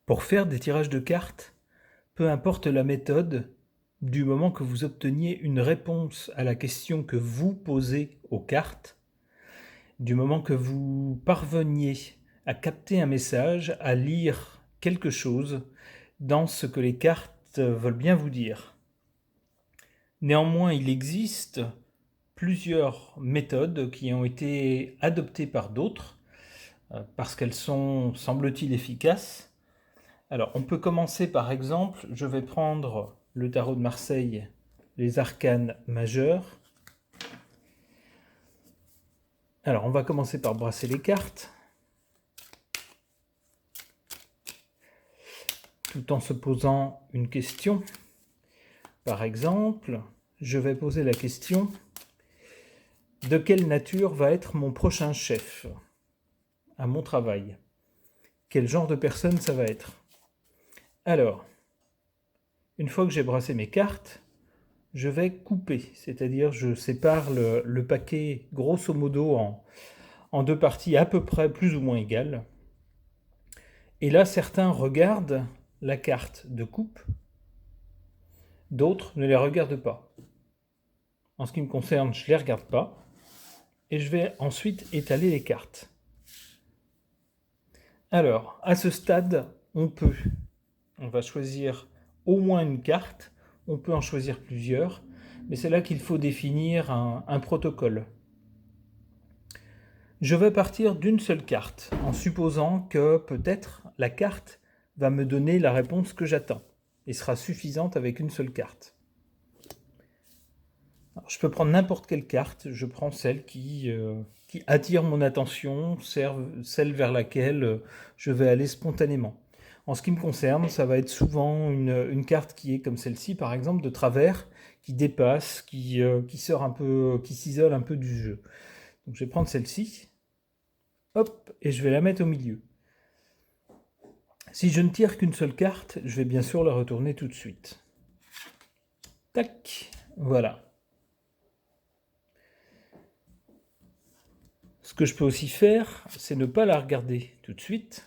Pour faire des tirages de cartes, peu importe la méthode, du moment que vous obteniez une réponse à la question que vous posez aux cartes, du moment que vous parveniez à capter un message, à lire quelque chose dans ce que les cartes veulent bien vous dire. Néanmoins, il existe plusieurs méthodes qui ont été adoptées par d'autres, parce qu'elles sont, semble-t-il, efficaces. Alors, on peut commencer par exemple, je vais prendre le tarot de Marseille, les arcanes majeurs. Alors, on va commencer par brasser les cartes, tout en se posant une question. Par exemple, je vais poser la question: de quelle nature va être mon prochain chef à mon travail? Quel genre de personne ça va être? Alors, une fois que j'ai brassé mes cartes, je vais couper, c'est-à-dire je sépare le paquet grosso modo en deux parties à peu près plus ou moins égales. Et là, certains regardent la carte de coupe, d'autres ne les regardent pas. En ce qui me concerne, je ne les regarde pas, et je vais ensuite étaler les cartes. Alors, à ce stade, on va choisir au moins une carte, on peut en choisir plusieurs, mais c'est là qu'il faut définir un protocole. Je vais partir d'une seule carte, en supposant que peut-être la carte va me donner la réponse que j'attends, et sera suffisante avec une seule carte. Alors, je peux prendre n'importe quelle carte, je prends celle qui attire mon attention, celle vers laquelle je vais aller spontanément. En ce qui me concerne, ça va être souvent une carte qui est comme celle-ci, par exemple, de travers, qui dépasse, qui sort un peu, qui s'isole un peu du jeu. Donc je vais prendre celle-ci, hop, et je vais la mettre au milieu. Si je ne tire qu'une seule carte, je vais bien sûr la retourner tout de suite. Tac, voilà. Ce que je peux aussi faire, c'est ne pas la regarder tout de suite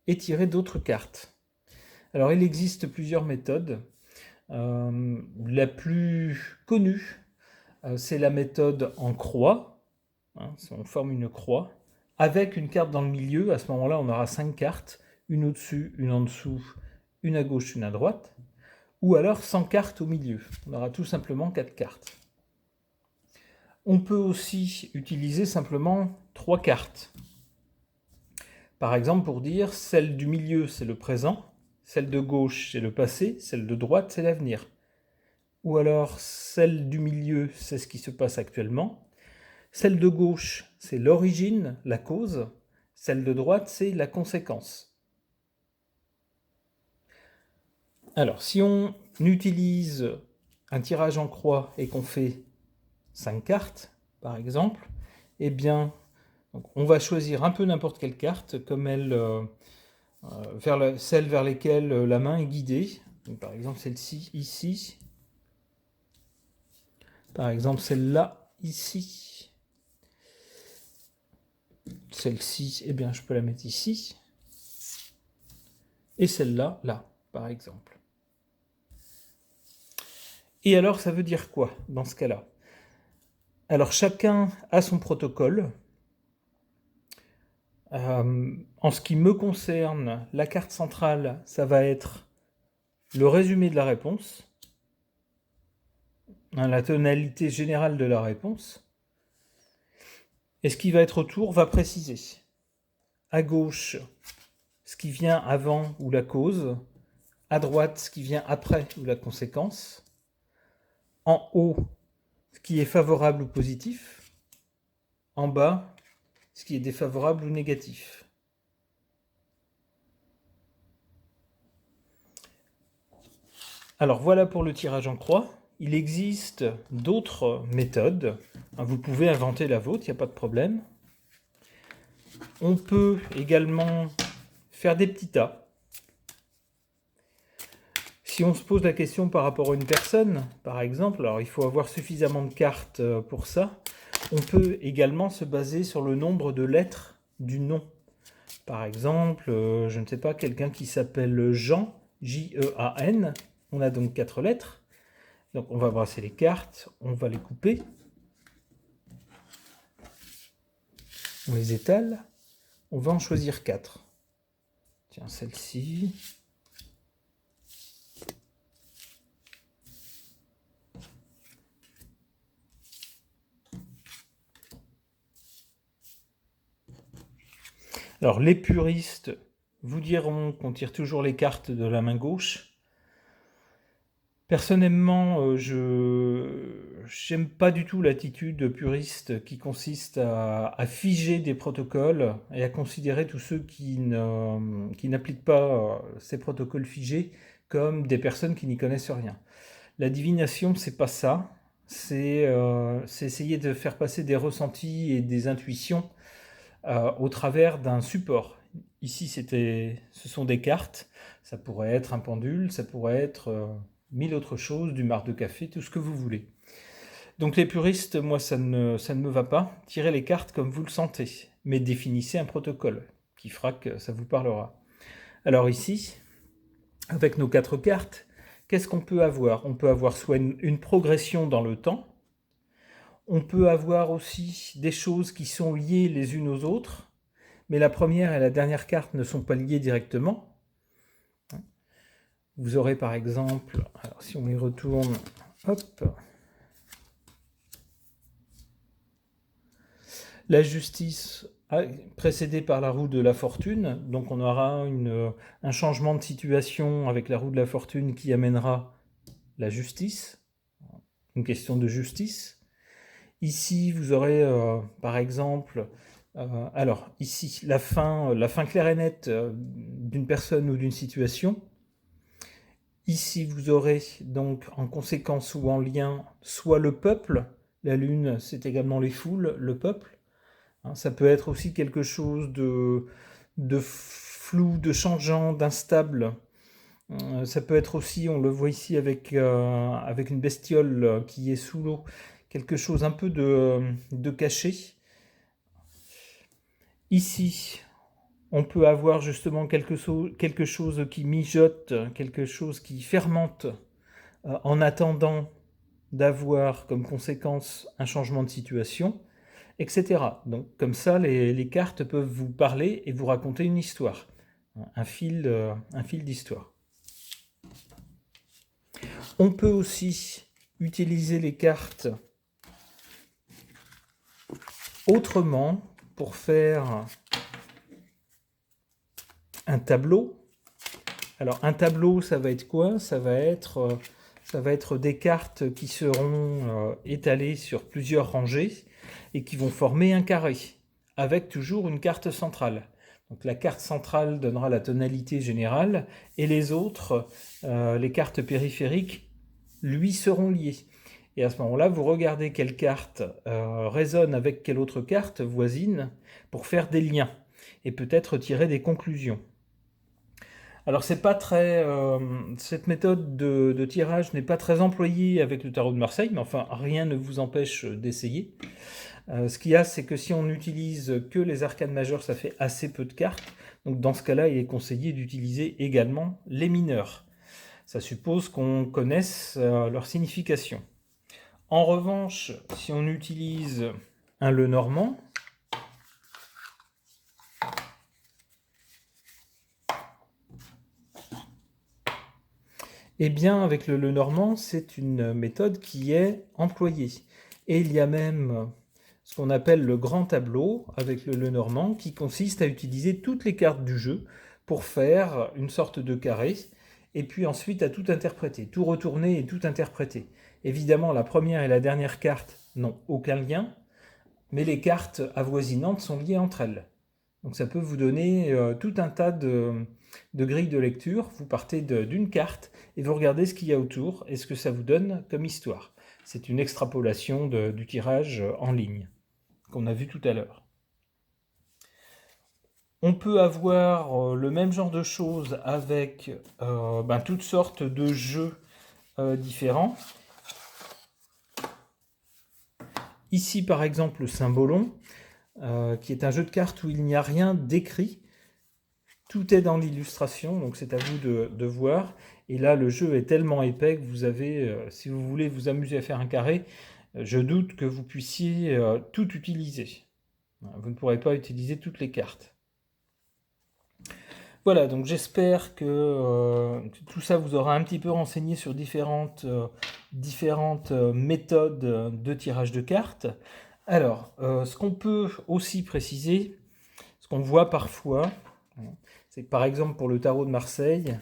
et tirer d'autres cartes. Alors il existe plusieurs méthodes. La plus connue, c'est la méthode en croix. On forme une croix avec une carte dans le milieu. À ce moment-là, on aura 5 cartes, une au-dessus, une en dessous, une à gauche, une à droite. Ou alors sans carte au milieu. On aura tout simplement 4 cartes. On peut aussi utiliser simplement 3 cartes. Par exemple, pour dire celle du milieu, c'est le présent, celle de gauche, c'est le passé, celle de droite, c'est l'avenir. Ou alors, celle du milieu, c'est ce qui se passe actuellement. Celle de gauche, c'est l'origine, la cause. Celle de droite, c'est la conséquence. Alors, si on utilise un tirage en croix et qu'on fait 5 cartes, par exemple, eh bien, donc on va choisir un peu n'importe quelle carte, comme celle vers lesquelles la main est guidée. Donc, par exemple, celle-ci, ici. Par exemple, celle-là, ici. Celle-ci, eh bien, je peux la mettre ici. Et celle-là, là, par exemple. Et alors, ça veut dire quoi, dans ce cas-là? Alors, chacun a son protocole. En ce qui me concerne, la carte centrale, ça va être le résumé de la réponse, la tonalité générale de la réponse. Et ce qui va être autour va préciser. À gauche, ce qui vient avant ou la cause. À droite, ce qui vient après ou la conséquence. En haut, ce qui est favorable ou positif. En bas, ce qui est défavorable ou négatif. Alors voilà pour le tirage en croix. Il existe d'autres méthodes. Vous pouvez inventer la vôtre, il n'y a pas de problème. On peut également faire des petits tas. Si on se pose la question par rapport à une personne, par exemple, alors il faut avoir suffisamment de cartes pour ça, on peut également se baser sur le nombre de lettres du nom. Par exemple, je ne sais pas, quelqu'un qui s'appelle Jean, J-E-A-N. On a donc 4 lettres. Donc on va brasser les cartes, on va les couper. On les étale. On va en choisir 4. Tiens, celle-ci. Alors, les puristes vous diront qu'on tire toujours les cartes de la main gauche. Personnellement, je n'aime pas du tout l'attitude puriste qui consiste à figer des protocoles et à considérer tous ceux qui n'appliquent pas ces protocoles figés comme des personnes qui n'y connaissent rien. La divination, c'est pas ça. C'est essayer de faire passer des ressentis et des intuitions au travers d'un support. Ici, ce sont des cartes. Ça pourrait être un pendule, ça pourrait être 1000 autres choses, du marc de café, tout ce que vous voulez. Donc les puristes, moi, ça ne me va pas. Tirez les cartes comme vous le sentez, mais définissez un protocole qui fera que ça vous parlera. Alors ici, avec nos 4 cartes, qu'est-ce qu'on peut avoir? On peut avoir soit une progression dans le temps, on peut avoir aussi des choses qui sont liées les unes aux autres, mais la première et la dernière carte ne sont pas liées directement. Vous aurez par exemple, alors si on les retourne, hop, la justice précédée par la roue de la fortune, donc on aura un changement de situation avec la roue de la fortune qui amènera la justice, une question de justice. Ici, vous aurez par exemple, alors ici, la fin claire et nette d'une personne ou d'une situation. Ici, vous aurez donc en conséquence ou en lien soit le peuple, la lune, c'est également les foules, le peuple. Ça peut être aussi quelque chose de flou, de changeant, d'instable. Ça peut être aussi, on le voit ici avec une bestiole qui est sous l'eau, quelque chose un peu de caché. Ici, on peut avoir justement quelque chose qui mijote, quelque chose qui fermente en attendant d'avoir comme conséquence un changement de situation, etc. Donc comme ça, les cartes peuvent vous parler et vous raconter une histoire, un fil d'histoire. On peut aussi utiliser les cartes autrement pour faire un tableau. Alors un tableau, ça va être quoi? Ça va être des cartes qui seront étalées sur plusieurs rangées et qui vont former un carré, avec toujours une carte centrale. Donc la carte centrale donnera la tonalité générale, et les autres, les cartes périphériques, lui seront liées. Et à ce moment-là, vous regardez quelle carte résonne avec quelle autre carte voisine pour faire des liens, et peut-être tirer des conclusions. Alors c'est pas très, cette méthode de tirage n'est pas très employée avec le tarot de Marseille, mais enfin rien ne vous empêche d'essayer. Ce qu'il y a, c'est que si on n'utilise que les arcanes majeures, ça fait assez peu de cartes. Donc dans ce cas-là, il est conseillé d'utiliser également les mineurs. Ça suppose qu'on connaisse leur signification. En revanche, si on utilise un Lenormand, eh bien, avec le Lenormand, c'est une méthode qui est employée. Et il y a même ce qu'on appelle le grand tableau avec le Lenormand, qui consiste à utiliser toutes les cartes du jeu pour faire une sorte de carré, et puis ensuite à tout interpréter, tout retourner et tout interpréter. Évidemment, la première et la dernière carte n'ont aucun lien, mais les cartes avoisinantes sont liées entre elles. Donc ça peut vous donner tout un tas de grilles de lecture. Vous partez d'une carte et vous regardez ce qu'il y a autour et ce que ça vous donne comme histoire. C'est une extrapolation du tirage en ligne qu'on a vu tout à l'heure. On peut avoir le même genre de choses avec toutes sortes de jeux différents. Ici par exemple le Symbolon, qui est un jeu de cartes où il n'y a rien d'écrit. Tout est dans l'illustration, donc c'est à vous de voir. Et là, le jeu est tellement épais que vous avez, si vous voulez vous amuser à faire un carré, je doute que vous puissiez tout utiliser. Vous ne pourrez pas utiliser toutes les cartes. Voilà, donc j'espère que tout ça vous aura un petit peu renseigné sur différentes méthodes de tirage de cartes. Alors, ce qu'on peut aussi préciser, ce qu'on voit parfois, c'est que par exemple pour le tarot de Marseille,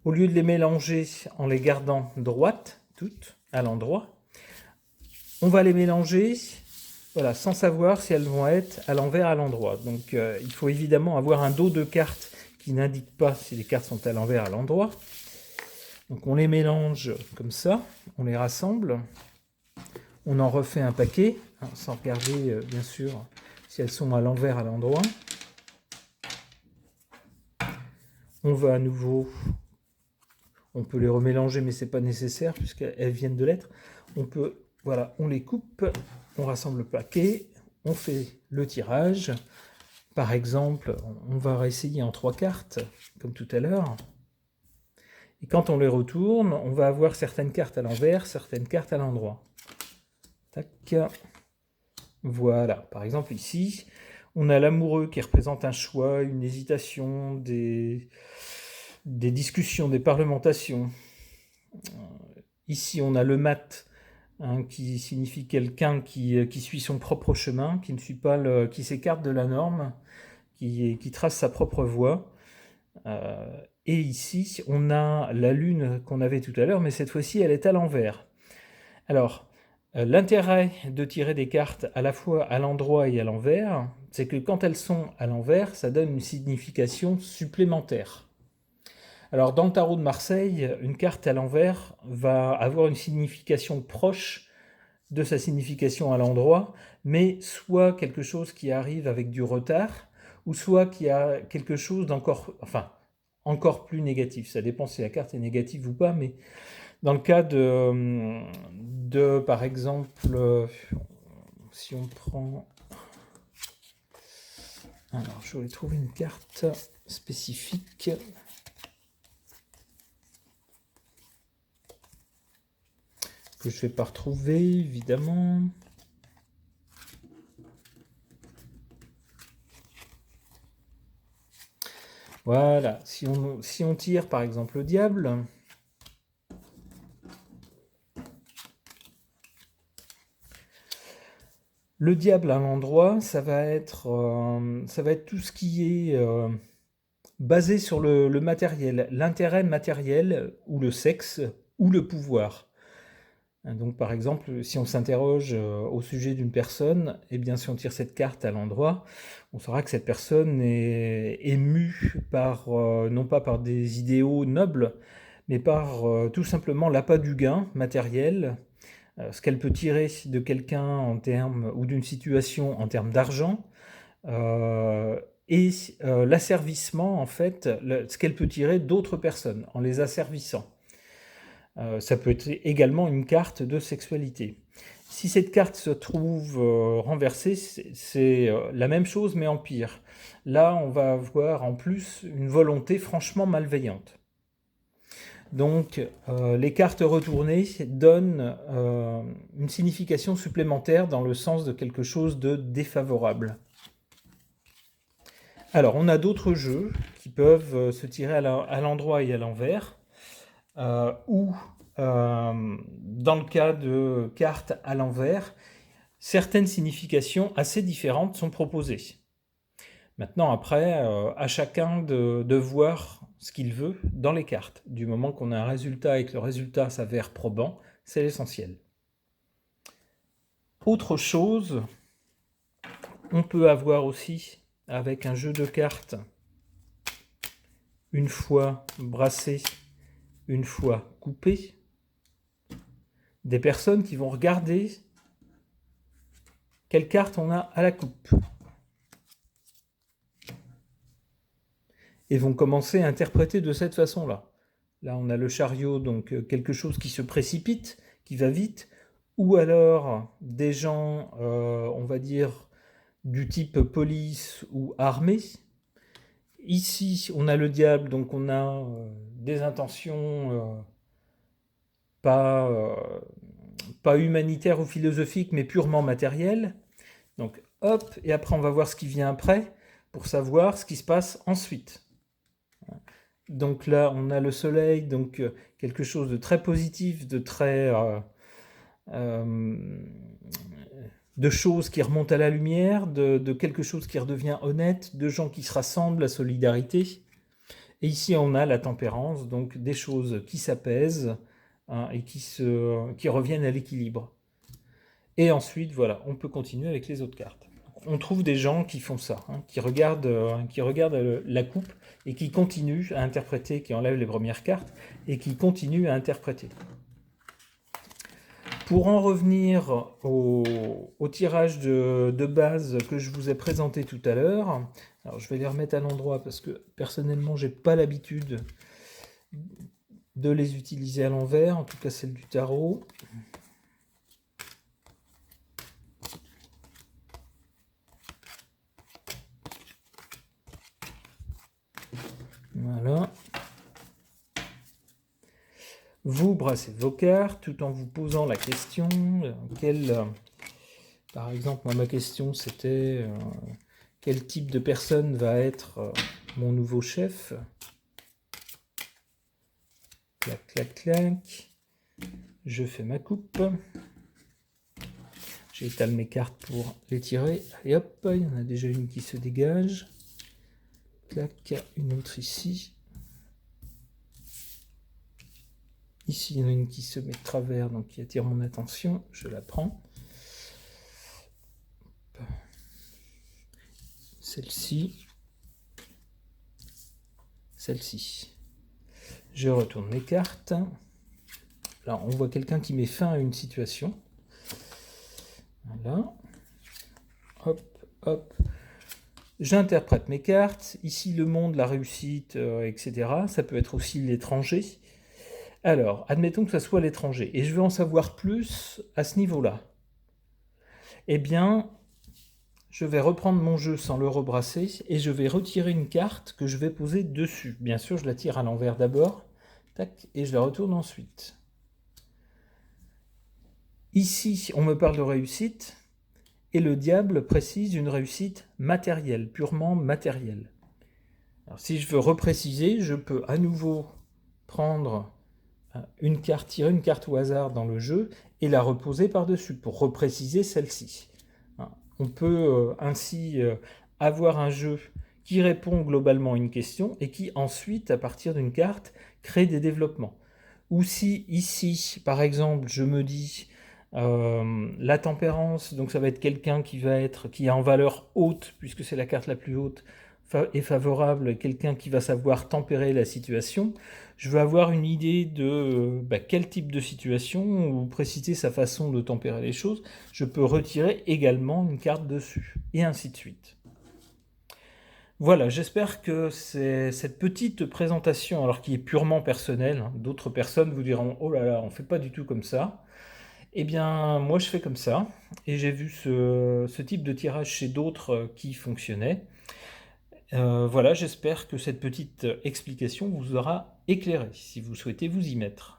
au lieu de les mélanger en les gardant droites, toutes, à l'endroit, on va les mélanger voilà, sans savoir si elles vont être à l'envers, à l'endroit. Donc il faut évidemment avoir un dos de cartes qui n'indique pas si les cartes sont à l'envers, à l'endroit. Donc on les mélange comme ça, on les rassemble, on en refait un paquet, hein, sans regarder bien sûr si elles sont à l'envers, à l'endroit. On va à nouveau, on peut les remélanger mais c'est pas nécessaire puisqu'elles viennent de l'être. On peut, voilà, on les coupe, on rassemble le paquet, on fait le tirage. Par exemple, on va essayer en 3 cartes, comme tout à l'heure. Et quand on les retourne, on va avoir certaines cartes à l'envers, certaines cartes à l'endroit. Tac. Voilà. Par exemple, ici, on a l'amoureux qui représente un choix, une hésitation, des discussions, des parlementations. Ici, on a le mat, hein, qui signifie quelqu'un qui suit son propre chemin, qui ne suit pas qui s'écarte de la norme, qui trace sa propre voie. Et ici, on a la lune qu'on avait tout à l'heure, mais cette fois-ci, elle est à l'envers. Alors, l'intérêt de tirer des cartes à la fois à l'endroit et à l'envers, c'est que quand elles sont à l'envers, ça donne une signification supplémentaire. Alors, dans le tarot de Marseille, une carte à l'envers va avoir une signification proche de sa signification à l'endroit, mais soit quelque chose qui arrive avec du retard, ou soit qui a quelque chose d'encore, enfin, encore plus négatif. Ça dépend si la carte est négative ou pas, mais dans le cas par exemple, si on prend... Alors, je vais trouver une carte spécifique. Que je ne vais pas retrouver, évidemment. Voilà, si on tire par exemple le diable, le diable à l'endroit, ça va être tout ce qui est basé sur le matériel, l'intérêt matériel, ou le sexe, ou le pouvoir. Donc par exemple, si on s'interroge au sujet d'une personne, eh bien si on tire cette carte à l'endroit, on saura que cette personne est émue par, non pas par des idéaux nobles, mais par tout simplement l'appât du gain matériel, ce qu'elle peut tirer de quelqu'un en termes, ou d'une situation en termes d'argent, et l'asservissement en fait, ce qu'elle peut tirer d'autres personnes en les asservissant. Ça peut être également une carte de sexualité. Si cette carte se trouve renversée, c'est la même chose mais en pire. Là, on va avoir en plus une volonté franchement malveillante. Donc, les cartes retournées donnent une signification supplémentaire dans le sens de quelque chose de défavorable. Alors, on a d'autres jeux qui peuvent se tirer à l'endroit et à l'envers, ou dans le cas de cartes à l'envers, certaines significations assez différentes sont proposées. Maintenant, après, à chacun de voir ce qu'il veut dans les cartes. Du moment qu'on a un résultat et que le résultat s'avère probant, c'est l'essentiel. Autre chose, on peut avoir aussi, avec un jeu de cartes, une fois brassé, une fois coupé, des personnes qui vont regarder quelle carte on a à la coupe et vont commencer à interpréter de cette façon-là. Là, on a le chariot, donc quelque chose qui se précipite, qui va vite, ou alors des gens, on va dire, du type police ou armée, Ici, on a le diable, donc on a des intentions pas, pas humanitaires ou philosophiques, mais purement matérielles. Donc hop, et après on va voir ce qui vient après pour savoir ce qui se passe ensuite. Donc là, on a le soleil, donc quelque chose de très positif, de très de choses qui remontent à la lumière, de quelque chose qui redevient honnête, de gens qui se rassemblent, la solidarité. Et ici, on a la tempérance, donc des choses qui s'apaisent hein, et qui reviennent à l'équilibre. Et ensuite, voilà, on peut continuer avec les autres cartes. On trouve des gens qui font ça, hein, qui regardent la coupe et qui continuent à interpréter, qui enlèvent les premières cartes et qui continuent à interpréter. Pour en revenir au tirage de base que je vous ai présenté tout à l'heure, alors je vais les remettre à l'endroit parce que personnellement j'ai pas l'habitude de les utiliser à l'envers, en tout cas celle du tarot. Voilà. Vous brassez vos cartes tout en vous posant la question par exemple, moi ma question c'était quel type de personne va être mon nouveau chef? Clac, clac, clac. Je fais ma coupe. J'étale mes cartes pour les tirer. Et hop, il y en a déjà une qui se dégage. Clac, une autre ici. Ici, il y en a une qui se met de travers, donc qui attire mon attention. Je la prends. Celle-ci. Celle-ci. Je retourne mes cartes. Là, on voit quelqu'un qui met fin à une situation. Voilà. Hop, hop. J'interprète mes cartes. Ici, le monde, la réussite, etc. Ça peut être aussi l'étranger. Alors, admettons que ça soit l'étranger. Et je veux en savoir plus à ce niveau-là. Eh bien, je vais reprendre mon jeu sans le rebrasser et je vais retirer une carte que je vais poser dessus. Bien sûr, je la tire à l'envers d'abord. Tac, et je la retourne ensuite. Ici, on me parle de réussite. Et le diable précise une réussite matérielle, purement matérielle. Alors, si je veux repréciser, je peux à nouveau prendre une carte, tirer une carte au hasard dans le jeu et la reposer par-dessus pour repréciser celle-ci. On peut ainsi avoir un jeu qui répond globalement à une question et qui ensuite, à partir d'une carte, crée des développements. Ou si ici, par exemple, je me dis la tempérance, donc ça va être quelqu'un qui a en valeur haute, puisque c'est la carte la plus haute, est favorable, quelqu'un qui va savoir tempérer la situation. Je veux avoir une idée de quel type de situation, ou préciser sa façon de tempérer les choses. Je peux retirer également une carte dessus, et ainsi de suite. Voilà, j'espère que cette petite présentation, alors qui est purement personnelle, hein, d'autres personnes vous diront « Oh là là, on ne fait pas du tout comme ça ». Eh bien, moi je fais comme ça, et j'ai vu ce type de tirage chez d'autres qui fonctionnait. Voilà, j'espère que cette petite explication vous aura éclairé, si vous souhaitez vous y mettre.